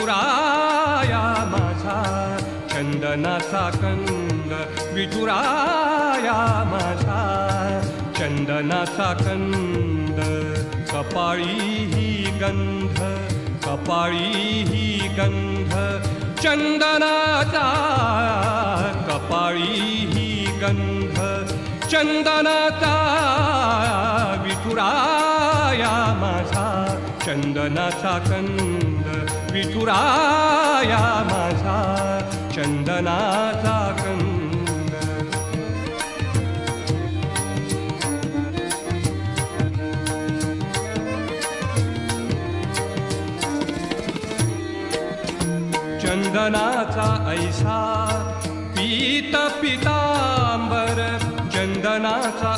विठुराया माझा चंदनाचा कंद विठुराया माझा चंदनाचा कंद कपाळी ही गंध कपाळी ही गंध चंदनाचा कपाळी ही गंध चंदनाचा विठुराया माझा चंदनाचा कंद विठुराया माझा चंदनाचा कंद चंदनाचा ऐसा पीत पितांबर चंदनाचा